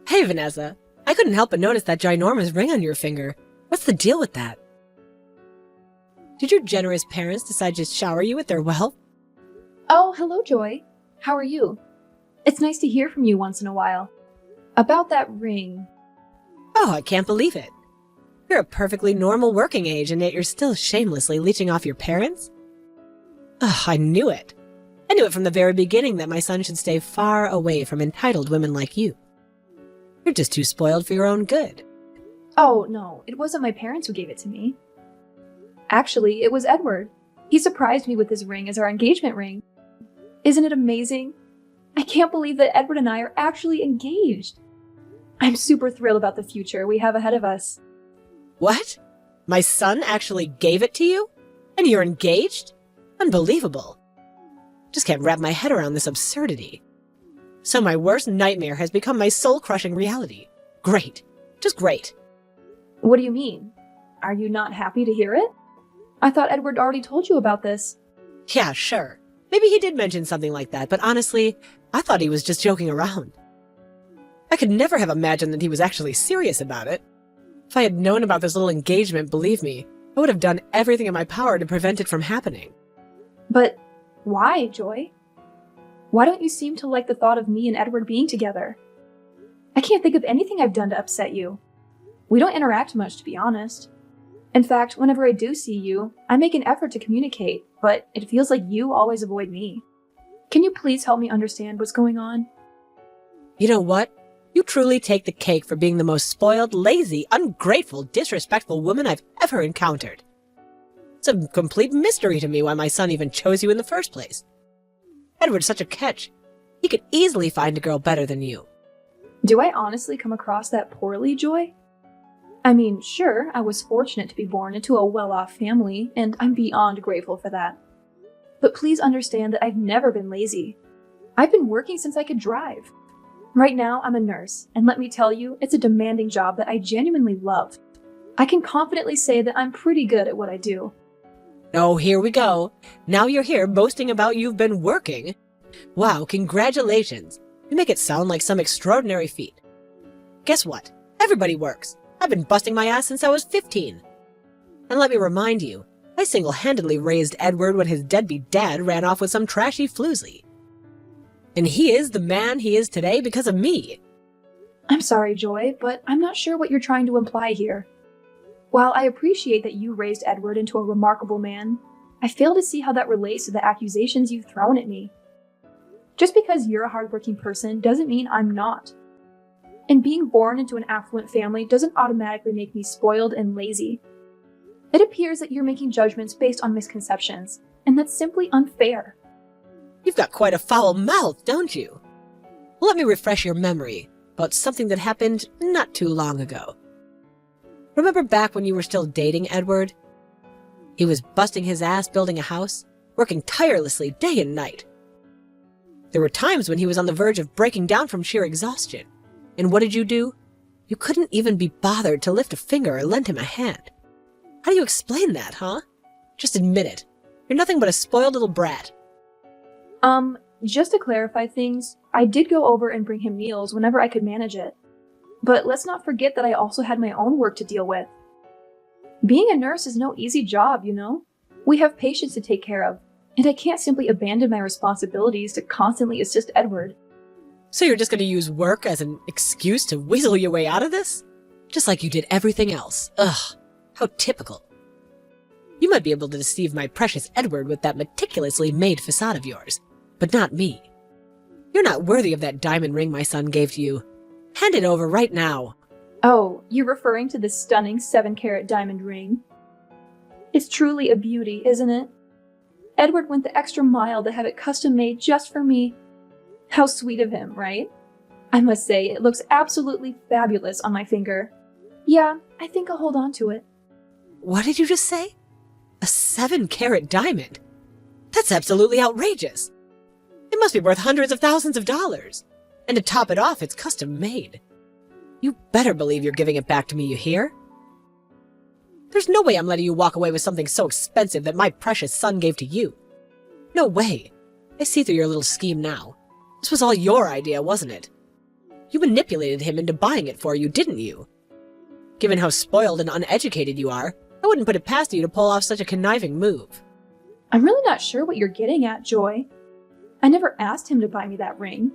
Hey, Vanessa. I couldn't help but notice that ginormous ring on your finger. What's the deal with that? Did your generous parents decide to shower you with their wealth? Oh, hello, Joy. How are you? It's nice to hear from you once in a while. About that ring. Oh, I can't believe it. You're a perfectly normal working age, and yet you're still shamelessly leeching off your parents? Ugh, I knew it. I knew it from the very beginning that my son should stay far away from entitled women like you. You're just too spoiled for your own good. Oh, no, it wasn't my parents who gave it to me. Actually, it was Edward. He surprised me with his ring as our engagement ring. Isn't it amazing? I can't believe that Edward and I are actually engaged. I'm super thrilled about the future we have ahead of us. What? My son actually gave it to you? And you're engaged? Unbelievable. Just can't wrap my head around this absurdity. So my worst nightmare has become my soul-crushing reality. Great. Just great. What do you mean? Are you not happy to hear it? I thought Edward already told you about this. Yeah, sure. Maybe he did mention something like that, but honestly, I thought he was just joking around. I could never have imagined that he was actually serious about it. If I had known about this little engagement, believe me, I would have done everything in my power to prevent it from happening. But why, Joy? Why don't you seem to like the thought of me and Edward being together? I can't think of anything I've done to upset you. We don't interact much, to be honest. In fact, whenever I do see you, I make an effort to communicate, but it feels like you always avoid me. Can you please help me understand what's going on? You know what? You truly take the cake for being the most spoiled, lazy, ungrateful, disrespectful woman I've ever encountered. It's a complete mystery to me why my son even chose you in the first place. Edward's such a catch. He could easily find a girl better than you. Do I honestly come across that poorly, Joy? I mean, sure, I was fortunate to be born into a well-off family, and I'm beyond grateful for that. But please understand that I've never been lazy. I've been working since I could drive. Right now, I'm a nurse, and let me tell you, it's a demanding job that I genuinely love. I can confidently say that I'm pretty good at what I do. Oh, here we go. Now you're here boasting about you've been working. Wow, congratulations. You make it sound like some extraordinary feat. Guess what? Everybody works. I've been busting my ass since I was 15. And let me remind you, I single-handedly raised Edward when his deadbeat dad ran off with some trashy floozy. And he is the man he is today because of me. I'm sorry, Joy, but I'm not sure what you're trying to imply here. While I appreciate that you raised Edward into a remarkable man, I fail to see how that relates to the accusations you've thrown at me. Just because you're a hardworking person doesn't mean I'm not. And being born into an affluent family doesn't automatically make me spoiled and lazy. It appears that you're making judgments based on misconceptions, and that's simply unfair. You've got quite a foul mouth, don't you? Let me refresh your memory about something that happened not too long ago. Remember back when you were still dating Edward? He was busting his ass building a house, working tirelessly day and night. There were times when he was on the verge of breaking down from sheer exhaustion. And what did you do? You couldn't even be bothered to lift a finger or lend him a hand. How do you explain that, huh? Just admit it. You're nothing but a spoiled little brat. Just to clarify things, I did go over and bring him meals whenever I could manage it. But let's not forget that I also had my own work to deal with. Being a nurse is no easy job, you know? We have patients to take care of, and I can't simply abandon my responsibilities to constantly assist Edward. So you're just going to use work as an excuse to weasel your way out of this? Just like you did everything else. Ugh, how typical. You might be able to deceive my precious Edward with that meticulously made facade of yours, but not me. You're not worthy of that diamond ring my son gave to you. Hand it over right now. Oh, you're referring to this stunning 7-carat diamond ring? It's truly a beauty, isn't it? Edward went the extra mile to have it custom made just for me. How sweet of him, right? I must say, it looks absolutely fabulous on my finger. Yeah, I think I'll hold on to it. What did you just say? A 7-carat diamond? That's absolutely outrageous. It must be worth hundreds of thousands of dollars. And to top it off, it's custom made. You better believe you're giving it back to me, you hear? There's no way I'm letting you walk away with something so expensive that my precious son gave to you. No way. I see through your little scheme now. This was all your idea, wasn't it? You manipulated him into buying it for you, didn't you? Given how spoiled and uneducated you are, I wouldn't put it past you to pull off such a conniving move. I'm really not sure what you're getting at, Joy. I never asked him to buy me that ring.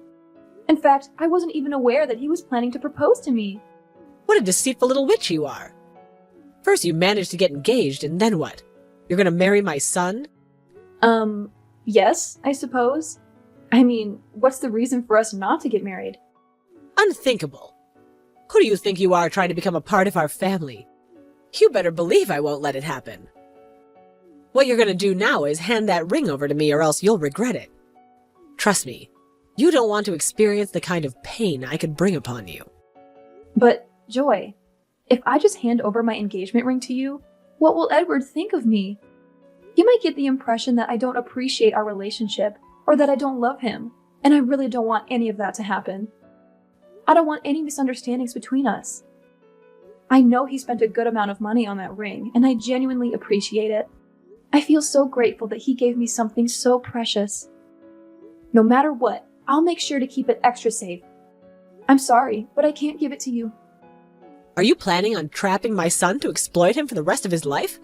In fact, I wasn't even aware that he was planning to propose to me. What a deceitful little witch you are. First you managed to get engaged, and then what? You're gonna marry my son? Yes, I suppose. I mean, what's the reason for us not to get married? Unthinkable. Who do you think you are trying to become a part of our family? You better believe I won't let it happen. What you're gonna do now is hand that ring over to me or else you'll regret it. Trust me, you don't want to experience the kind of pain I could bring upon you. But, Joy, if I just hand over my engagement ring to you, what will Edward think of me? You might get the impression that I don't appreciate our relationship or that I don't love him, and I really don't want any of that to happen. I don't want any misunderstandings between us. I know he spent a good amount of money on that ring, and I genuinely appreciate it. I feel so grateful that he gave me something so precious. No matter what, I'll make sure to keep it extra safe. I'm sorry, but I can't give it to you. Are you planning on trapping my son to exploit him for the rest of his life?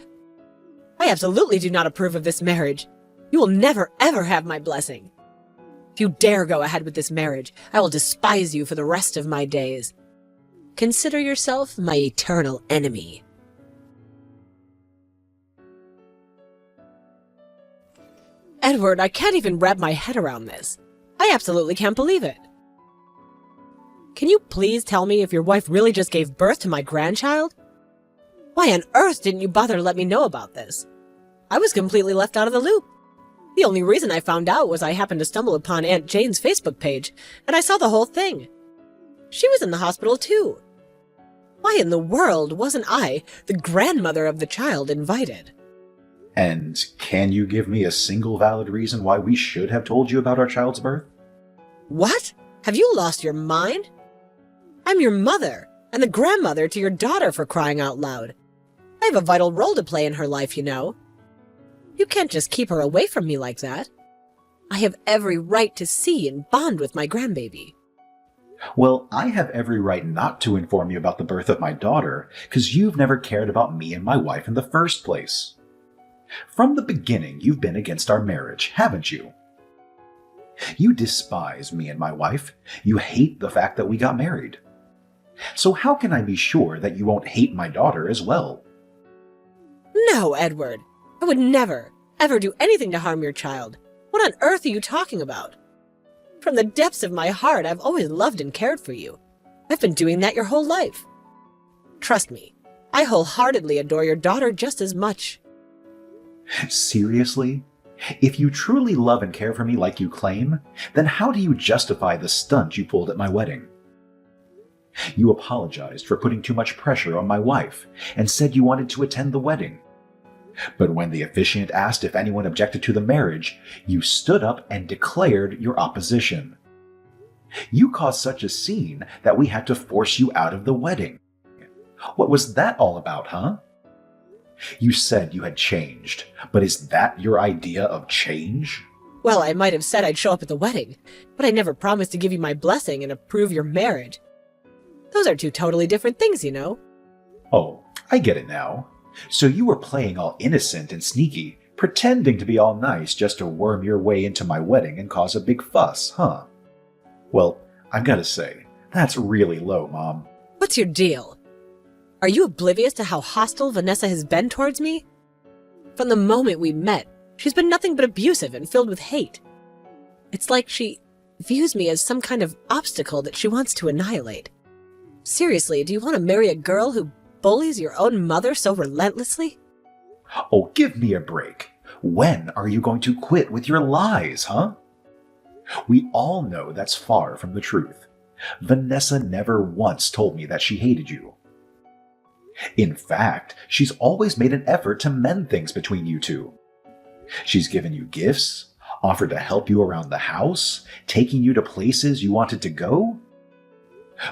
I absolutely do not approve of this marriage. You will never, ever have my blessing. If you dare go ahead with this marriage, I will despise you for the rest of my days. Consider yourself my eternal enemy. Edward, I can't even wrap my head around this. I absolutely can't believe it. Can you please tell me if your wife really just gave birth to my grandchild? Why on earth didn't you bother to let me know about this? I was completely left out of the loop. The only reason I found out was I happened to stumble upon Aunt Jane's Facebook page, and I saw the whole thing. She was in the hospital too. Why in the world wasn't I, the grandmother of the child, invited? And can you give me a single valid reason why we should have told you about our child's birth? What? Have you lost your mind? I'm your mother, and the grandmother to your daughter, for crying out loud. I have a vital role to play in her life, you know. You can't just keep her away from me like that. I have every right to see and bond with my grandbaby. Well, I have every right not to inform you about the birth of my daughter, because you've never cared about me and my wife in the first place. From the beginning, you've been against our marriage, haven't you? You despise me and my wife. You hate the fact that we got married. So how can I be sure that you won't hate my daughter as well? No, Edward. I would never, ever do anything to harm your child. What on earth are you talking about? From the depths of my heart, I've always loved and cared for you. I've been doing that your whole life. Trust me, I wholeheartedly adore your daughter just as much. Seriously? If you truly love and care for me like you claim, then how do you justify the stunt you pulled at my wedding? You apologized for putting too much pressure on my wife and said you wanted to attend the wedding. But when the officiant asked if anyone objected to the marriage, you stood up and declared your opposition. You caused such a scene that we had to force you out of the wedding. What was that all about, huh? You said you had changed, but is that your idea of change? Well, I might have said I'd show up at the wedding, but I never promised to give you my blessing and approve your marriage. Those are two totally different things, you know. Oh, I get it now. So you were playing all innocent and sneaky, pretending to be all nice just to worm your way into my wedding and cause a big fuss, huh? Well, I've got to say, that's really low, Mom. What's your deal? Are you oblivious to how hostile Vanessa has been towards me? From the moment we met, she's been nothing but abusive and filled with hate. It's like she views me as some kind of obstacle that she wants to annihilate. Seriously, do you want to marry a girl who bullies your own mother so relentlessly? Oh, give me a break. When are you going to quit with your lies, huh? We all know that's far from the truth. Vanessa never once told me that she hated you. In fact, she's always made an effort to mend things between you two. She's given you gifts, offered to help you around the house, taking you to places you wanted to go.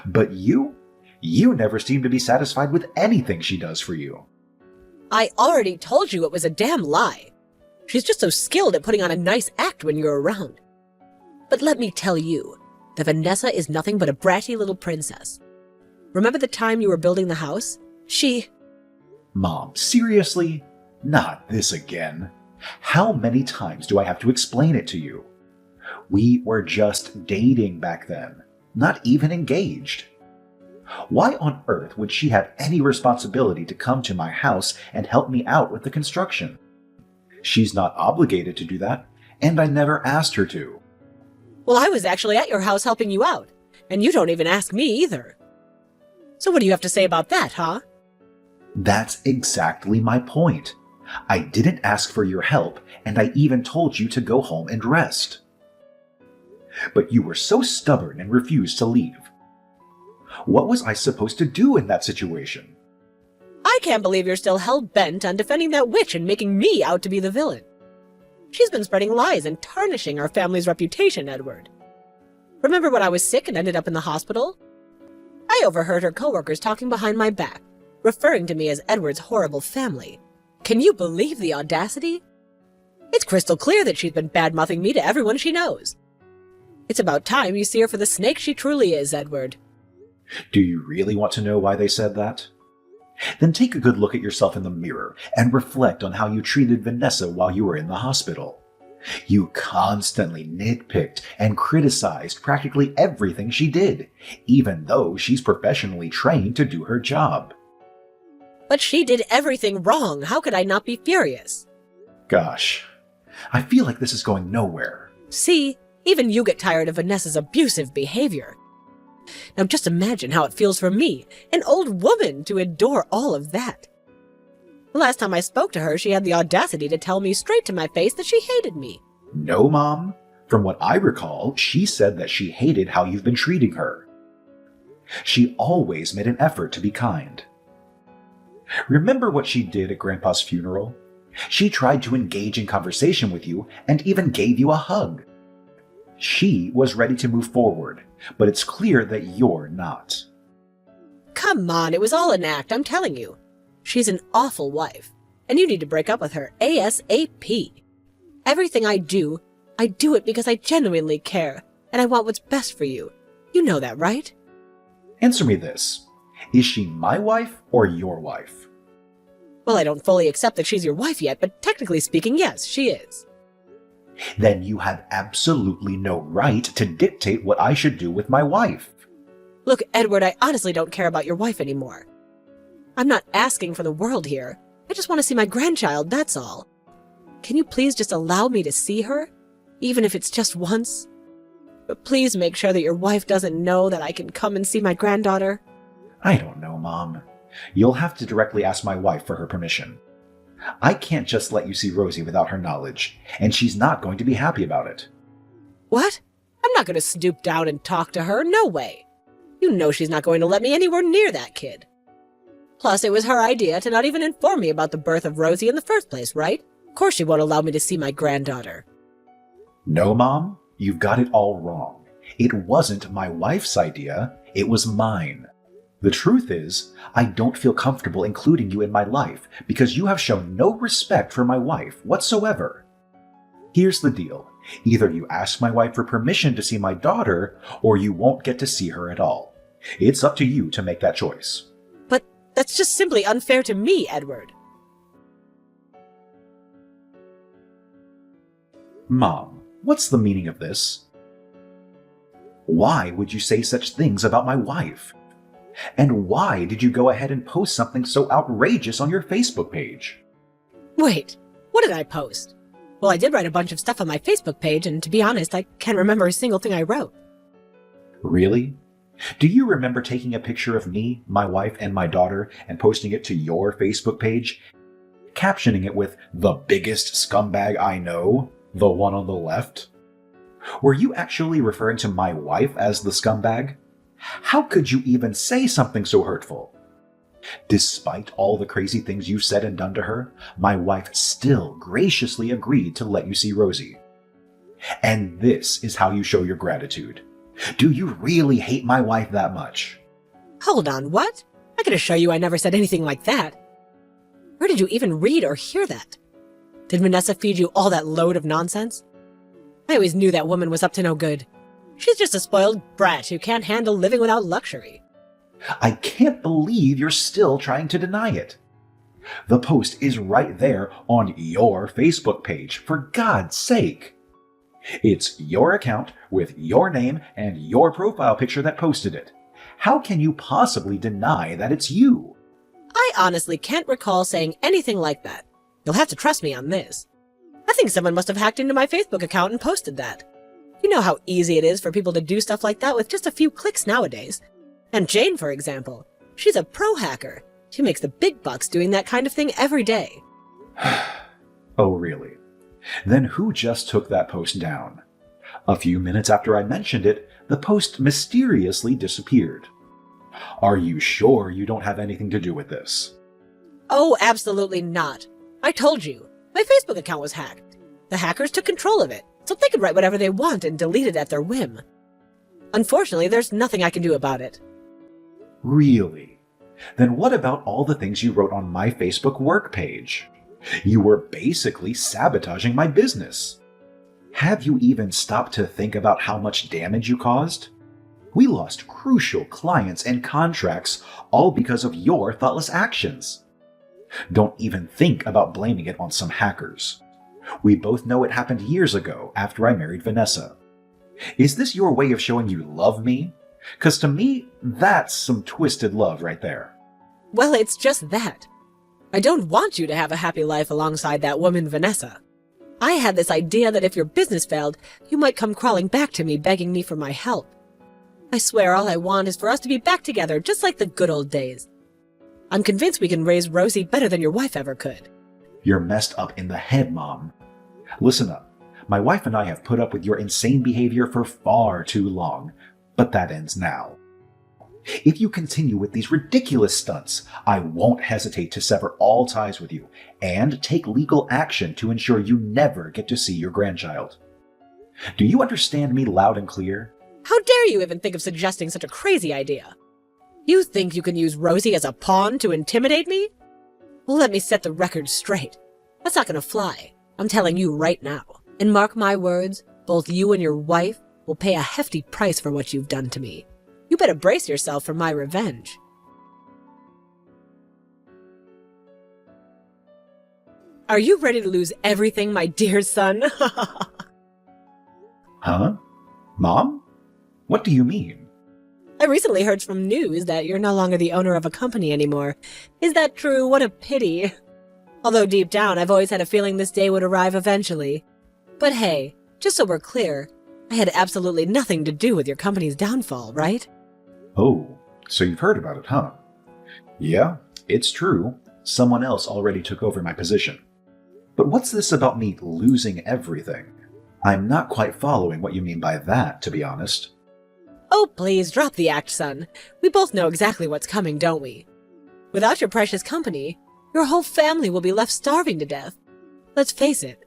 But you never seem to be satisfied with anything she does for you. I already told you it was a damn lie. She's just so skilled at putting on a nice act when you're around. But let me tell you, that Vanessa is nothing but a bratty little princess. Remember the time you were building the house? Mom, seriously? Not this again. How many times do I have to explain it to you? We were just dating back then, not even engaged. Why on earth would she have any responsibility to come to my house and help me out with the construction? She's not obligated to do that, and I never asked her to. Well, I was actually at your house helping you out, and you don't even ask me either. So what do you have to say about that, huh? That's exactly my point. I didn't ask for your help, and I even told you to go home and rest. But you were so stubborn and refused to leave. What was I supposed to do in that situation? I can't believe you're still hell-bent on defending that witch and making me out to be the villain. She's been spreading lies and tarnishing our family's reputation, Edward. Remember when I was sick and ended up in the hospital? I overheard her coworkers talking behind my back, referring to me as Edward's horrible family. Can you believe the audacity? It's crystal clear that she's been bad-mouthing me to everyone she knows. It's about time you see her for the snake she truly is, Edward. Do you really want to know why they said that? Then take a good look at yourself in the mirror and reflect on how you treated Vanessa while you were in the hospital. You constantly nitpicked and criticized practically everything she did, even though she's professionally trained to do her job. But she did everything wrong. How could I not be furious? Gosh, I feel like this is going nowhere. See, even you get tired of Vanessa's abusive behavior. Now just imagine how it feels for me, an old woman, to endure all of that. The last time I spoke to her, she had the audacity to tell me straight to my face that she hated me. No, Mom. From what I recall, she said that she hated how you've been treating her. She always made an effort to be kind. Remember what she did at Grandpa's funeral? She tried to engage in conversation with you and even gave you a hug. She was ready to move forward, but it's clear that you're not. Come on, it was all an act, I'm telling you. She's an awful wife, and you need to break up with her ASAP. Everything I do it because I genuinely care, and I want what's best for you. You know that, right? Answer me this. Is she my wife or your wife? Well, I don't fully accept that she's your wife yet, but technically speaking, yes, she is. Then you have absolutely no right to dictate what I should do with my wife. Look, Edward, I honestly don't care about your wife anymore. I'm not asking for the world here. I just want to see my grandchild, that's all. Can you please just allow me to see her? Even if it's just once? But please make sure that your wife doesn't know that I can come and see my granddaughter. I don't know, Mom. You'll have to directly ask my wife for her permission. I can't just let you see Rosie without her knowledge, and she's not going to be happy about it. What? I'm not going to stoop down and talk to her, no way. You know she's not going to let me anywhere near that kid. Plus, it was her idea to not even inform me about the birth of Rosie in the first place, right? Of course she won't allow me to see my granddaughter. No, Mom, you've got it all wrong. It wasn't my wife's idea, it was mine. The truth is, I don't feel comfortable including you in my life because you have shown no respect for my wife whatsoever. Here's the deal. Either you ask my wife for permission to see my daughter, or you won't get to see her at all. It's up to you to make that choice. But that's just simply unfair to me, Edward. Mom, what's the meaning of this? Why would you say such things about my wife? And why did you go ahead and post something so outrageous on your Facebook page? Wait, what did I post? Well, I did write a bunch of stuff on my Facebook page, and to be honest, I can't remember a single thing I wrote. Really? Do you remember taking a picture of me, my wife, and my daughter and posting it to your Facebook page? Captioning it with, "The biggest scumbag I know, the one on the left"? Were you actually referring to my wife as the scumbag? How could you even say something so hurtful? Despite all the crazy things you've said and done to her, my wife still graciously agreed to let you see Rosie. And this is how you show your gratitude. Do you really hate my wife that much? Hold on, what? I can assure you I never said anything like that. Where did you even read or hear that? Did Vanessa feed you all that load of nonsense? I always knew that woman was up to no good. She's just a spoiled brat who can't handle living without luxury. I can't believe you're still trying to deny it. The post is right there on your Facebook page, for God's sake. It's your account with your name and your profile picture that posted it. How can you possibly deny that it's you? I honestly can't recall saying anything like that. You'll have to trust me on this. I think someone must have hacked into my Facebook account and posted that. You know how easy it is for people to do stuff like that with just a few clicks nowadays. And Jane, for example, she's a pro hacker. She makes the big bucks doing that kind of thing every day. Oh, really? Then who just took that post down? A few minutes after I mentioned it, the post mysteriously disappeared. Are you sure you don't have anything to do with this? Oh, absolutely not. I told you, my Facebook account was hacked. The hackers took control of it, so they could write whatever they want and delete it at their whim. Unfortunately, there's nothing I can do about it. Really? Then what about all the things you wrote on my Facebook work page? You were basically sabotaging my business. Have you even stopped to think about how much damage you caused? We lost crucial clients and contracts all because of your thoughtless actions. Don't even think about blaming it on some hackers. We both know it happened years ago after I married Vanessa. Is this your way of showing you love me? 'Cause to me, that's some twisted love right there. Well, it's just that. I don't want you to have a happy life alongside that woman, Vanessa. I had this idea that if your business failed, you might come crawling back to me begging me for my help. I swear all I want is for us to be back together just like the good old days. I'm convinced we can raise Rosie better than your wife ever could. You're messed up in the head, Mom. Listen up. My wife and I have put up with your insane behavior for far too long, but that ends now. If you continue with these ridiculous stunts, I won't hesitate to sever all ties with you and take legal action to ensure you never get to see your grandchild. Do you understand me loud and clear? How dare you even think of suggesting such a crazy idea? You think you can use Rosie as a pawn to intimidate me? Well, let me set the record straight. That's not gonna fly. I'm telling you right now. And mark my words, both you and your wife will pay a hefty price for what you've done to me. You better brace yourself for my revenge. Are you ready to lose everything, my dear son? Huh? Mom? What do you mean? I recently heard from news that you're no longer the owner of a company anymore. Is that true? What a pity. Although deep down, I've always had a feeling this day would arrive eventually. But hey, just so we're clear, I had absolutely nothing to do with your company's downfall, right? Oh, so you've heard about it, huh? Yeah, it's true. Someone else already took over my position. But what's this about me losing everything? I'm not quite following what you mean by that, to be honest. Oh, please, drop the act, son. We both know exactly what's coming, don't we? Without your precious company, your whole family will be left starving to death. Let's face it,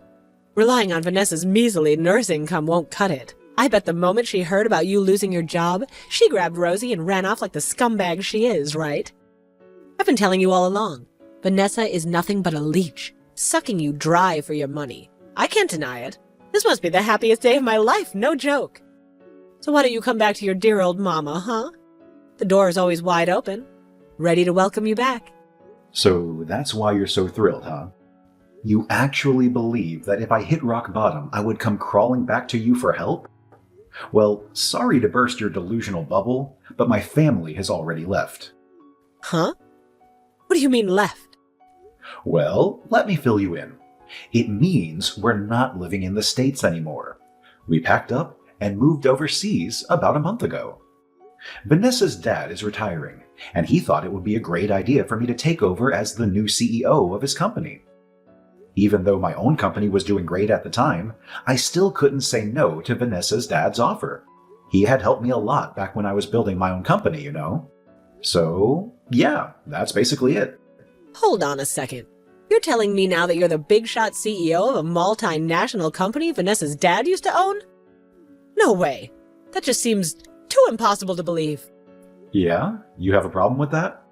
relying on Vanessa's measly nurse income won't cut it. I bet the moment she heard about you losing your job, she grabbed Rosie and ran off like the scumbag she is, right? I've been telling you all along. Vanessa is nothing but a leech, sucking you dry for your money. I can't deny it. This must be the happiest day of my life, no joke. So why don't you come back to your dear old mama, huh? The door is always wide open, ready to welcome you back. So that's why you're so thrilled, huh? You actually believe that if I hit rock bottom, I would come crawling back to you for help? Well, sorry to burst your delusional bubble, but my family has already left. Huh? What do you mean left? Well, let me fill you in. It means we're not living in the States anymore. We packed up and moved overseas about a month ago. Vanessa's dad is retiring, and he thought it would be a great idea for me to take over as the new CEO of his company. Even though my own company was doing great at the time, I still couldn't say no to Vanessa's dad's offer. He had helped me a lot back when I was building my own company, you know? So, yeah, that's basically it. Hold on a second. You're telling me now that you're the big shot CEO of a multinational company Vanessa's dad used to own? No way. That just seems too impossible to believe. Yeah? You have a problem with that?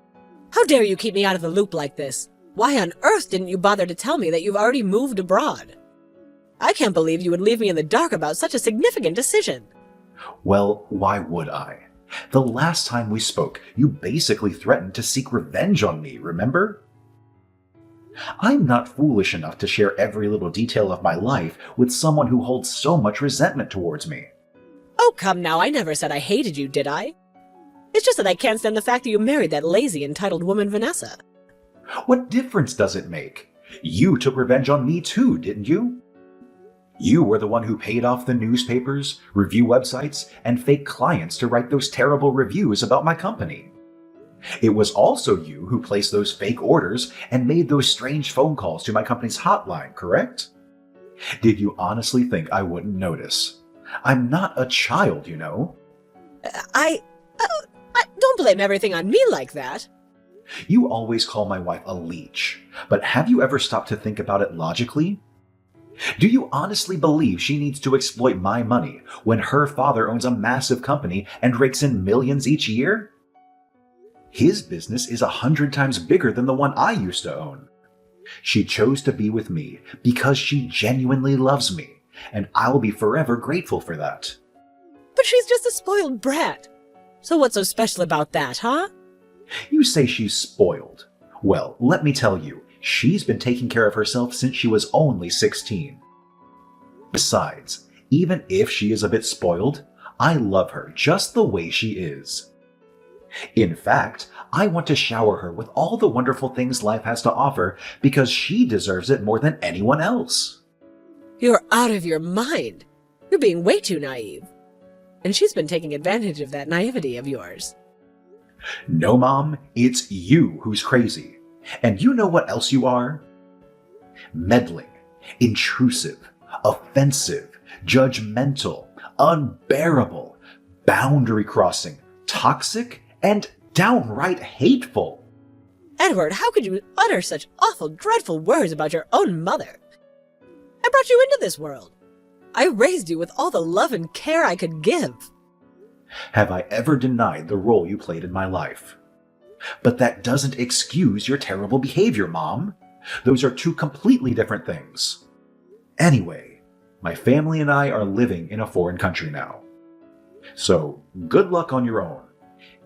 How dare you keep me out of the loop like this? Why on earth didn't you bother to tell me that you've already moved abroad? I can't believe you would leave me in the dark about such a significant decision. Well, why would I? The last time we spoke, you basically threatened to seek revenge on me, remember? I'm not foolish enough to share every little detail of my life with someone who holds so much resentment towards me. Oh, come now, I never said I hated you, did I? It's just that I can't stand the fact that you married that lazy, entitled woman Vanessa. What difference does it make? You took revenge on me too, didn't you? You were the one who paid off the newspapers, review websites, and fake clients to write those terrible reviews about my company. It was also you who placed those fake orders and made those strange phone calls to my company's hotline, correct? Did you honestly think I wouldn't notice? I'm not a child, you know. I don't blame everything on me like that. You always call my wife a leech, but have you ever stopped to think about it logically? Do you honestly believe she needs to exploit my money when her father owns a massive company and rakes in millions each year? His business is 100 times bigger than the one I used to own. She chose to be with me because she genuinely loves me, and I'll be forever grateful for that. But she's just a spoiled brat. So what's so special about that, huh? You say she's spoiled. Well, let me tell you, she's been taking care of herself since she was only 16. Besides, even if she is a bit spoiled, I love her just the way she is. In fact, I want to shower her with all the wonderful things life has to offer because she deserves it more than anyone else. You're out of your mind. You're being way too naive. And she's been taking advantage of that naivety of yours. No, Mom, it's you who's crazy. And you know what else you are? Meddling, intrusive, offensive, judgmental, unbearable, boundary-crossing, toxic, and downright hateful. Edward, how could you utter such awful, dreadful words about your own mother? I brought you into this world. I raised you with all the love and care I could give. Have I ever denied the role you played in my life? But that doesn't excuse your terrible behavior, Mom. Those are two completely different things. Anyway, my family and I are living in a foreign country now. So, good luck on your own.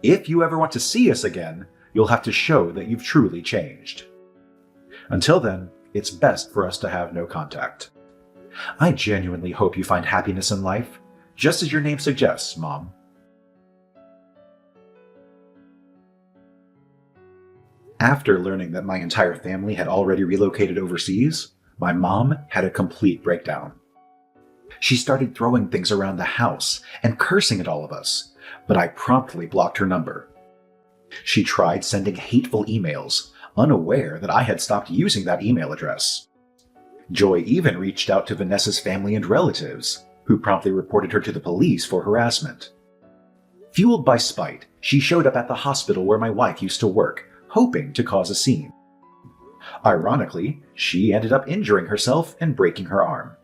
If you ever want to see us again, you'll have to show that you've truly changed. Until then, it's best for us to have no contact. I genuinely hope you find happiness in life, just as your name suggests, Mom. After learning that my entire family had already relocated overseas, my mom had a complete breakdown. She started throwing things around the house and cursing at all of us, but I promptly blocked her number. She tried sending hateful emails, unaware that I had stopped using that email address. Joy even reached out to Vanessa's family and relatives, who promptly reported her to the police for harassment. Fueled by spite, she showed up at the hospital where my wife used to work, hoping to cause a scene. Ironically, she ended up injuring herself and breaking her arm.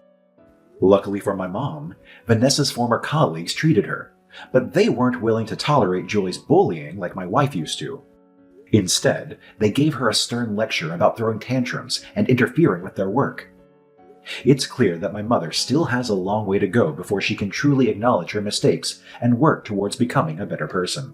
Luckily for my mom, Vanessa's former colleagues treated her, but they weren't willing to tolerate Joy's bullying like my wife used to. Instead, they gave her a stern lecture about throwing tantrums and interfering with their work. It's clear that my mother still has a long way to go before she can truly acknowledge her mistakes and work towards becoming a better person.